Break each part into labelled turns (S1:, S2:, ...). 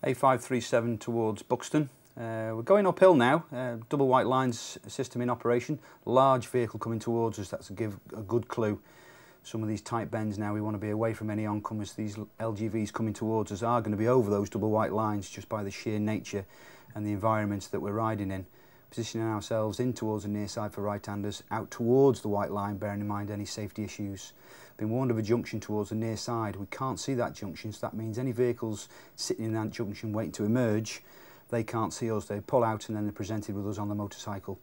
S1: A537 towards Buxton. We're going uphill now, double white lines system in operation, large vehicle coming towards us. That's give a good clue. Some of these tight bends now, we want to be away from any oncomers. These LGVs coming towards us are going to be over those double white lines just by the sheer nature and the environments that we're riding in. Positioning ourselves in towards the near side for right-handers, out towards the white line, bearing in mind any safety issues. Been warned of a junction towards the near side. We can't see that junction, so that means any vehicles sitting in that junction waiting to emerge, they can't see us. They pull out and then they're presented with us on the motorcycle.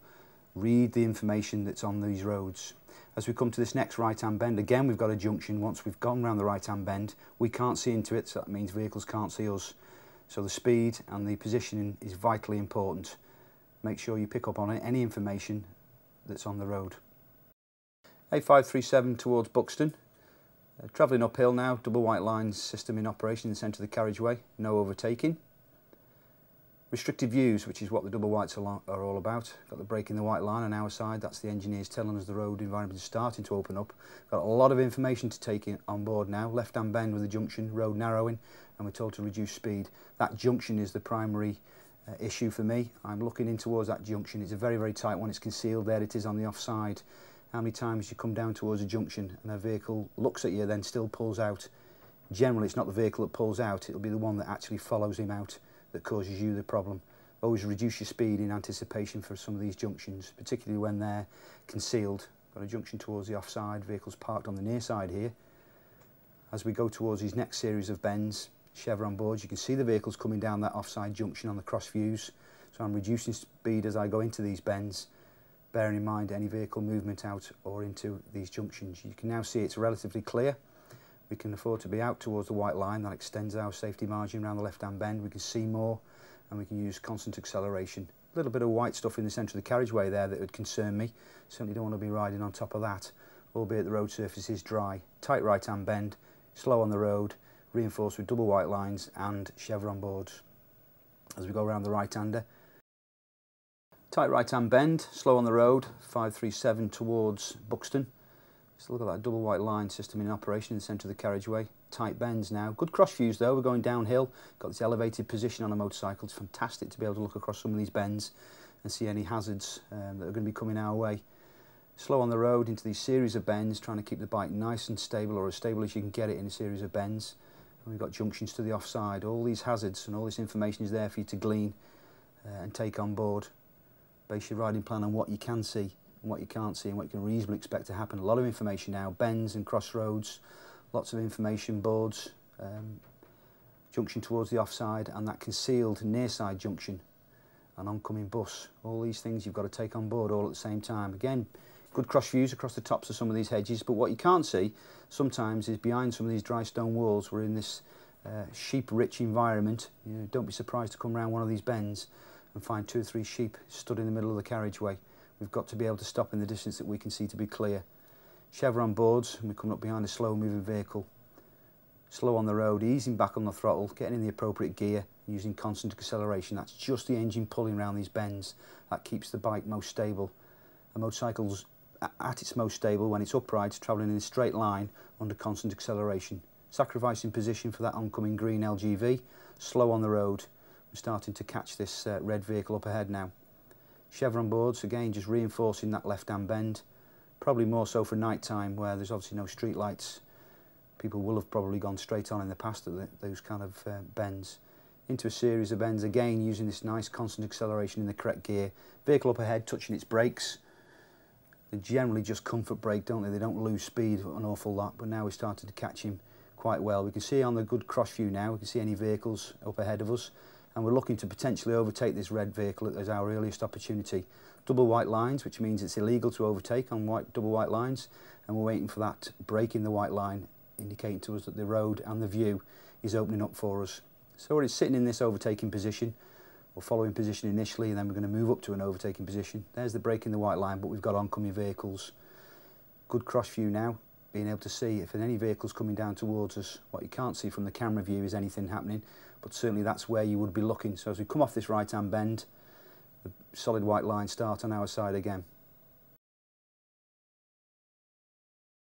S1: Read the information that's on these roads. As we come to this next right-hand bend, again we've got a junction. Once we've gone round the right-hand bend, we can't see into it, so that means vehicles can't see us. So the speed and the positioning is vitally important. Make sure you pick up on it, any information that's on the road. A537 towards Buxton. Travelling uphill now, double white lines system in operation in the centre of the carriageway, no overtaking. Restricted views, which is what the double whites are all about. Got the brake in the white line on our side, that's the engineers telling us the road environment is starting to open up. Got a lot of information to take on board now. Left-hand bend with the junction, road narrowing, and we're told to reduce speed. That junction is the primary issue for me. I'm looking in towards that junction. It's a very, very tight one. It's concealed. There it is on the offside. How many times you come down towards a junction and a vehicle looks at you then still pulls out? Generally it's not the vehicle that pulls out, it'll be the one that actually follows him out that causes you the problem. Always reduce your speed in anticipation for some of these junctions, particularly when they're concealed. Got a junction towards the offside, vehicles parked on the near side here. As we go towards these next series of bends, chevron boards, you can see the vehicles coming down that offside junction on the cross views. So I'm reducing speed as I go into these bends, bearing in mind any vehicle movement out or into these junctions. You can now see it's relatively clear. We can afford to be out towards the white line. That extends our safety margin around the left-hand bend. We can see more and we can use constant acceleration. A little bit of white stuff in the centre of the carriageway there that would concern me. Certainly don't want to be riding on top of that, albeit the road surface is dry. Tight right-hand bend, slow on the road, reinforced with double white lines and chevron boards. As we go around the right-hander, tight right-hand bend, slow on the road, 537 towards Buxton. Still got that double white line system in operation in the centre of the carriageway. Tight bends now. Good cross views though, we're going downhill. Got this elevated position on a motorcycle. It's fantastic to be able to look across some of these bends and see any hazards that are going to be coming our way. Slow on the road into these series of bends, trying to keep the bike nice and stable, or as stable as you can get it in a series of bends. And we've got junctions to the offside. All these hazards and all this information is there for you to glean and take on board. Base your riding plan on what you can see and what you can't see and what you can reasonably expect to happen. A lot of information now, bends and crossroads, lots of information boards, junction towards the offside and that concealed near side junction, an oncoming bus. All these things you've got to take on board all at the same time. Again, good cross views across the tops of some of these hedges, but what you can't see sometimes is behind some of these dry stone walls. We're in this sheep-rich environment. You know, don't be surprised to come around one of these bends and find 2 or 3 sheep stood in the middle of the carriageway. We've got to be able to stop in the distance that we can see to be clear. Chevron boards, and we're coming up behind a slow-moving vehicle. Slow on the road, easing back on the throttle, getting in the appropriate gear, using constant acceleration. That's just the engine pulling around these bends. That keeps the bike most stable. A motorcycle's at its most stable when it's upright, travelling in a straight line under constant acceleration. Sacrificing position for that oncoming green LGV. Slow on the road. We're starting to catch this red vehicle up ahead now. Chevron boards, again just reinforcing that left-hand bend. Probably more so for night time where there's obviously no street lights. People will have probably gone straight on in the past at those kind of bends. Into a series of bends again using this nice constant acceleration in the correct gear. Vehicle up ahead touching its brakes. They generally just comfort brake, don't they? They don't lose speed an awful lot, but now we're starting to catch him quite well. We can see on the good cross view now, we can see any vehicles up ahead of us. And we're looking to potentially overtake this red vehicle as our earliest opportunity. Double white lines, which means it's illegal to overtake on double white lines, and we're waiting for that break in the white line, indicating to us that the road and the view is opening up for us. So we're sitting in this overtaking position, or following position initially, and then we're going to move up to an overtaking position. There's the break in the white line, but we've got oncoming vehicles. Good cross view now, being able to see if any vehicles coming down towards us. What you can't see from the camera view is anything happening, but certainly that's where you would be looking. So as we come off this right-hand bend, the solid white line start on our side again.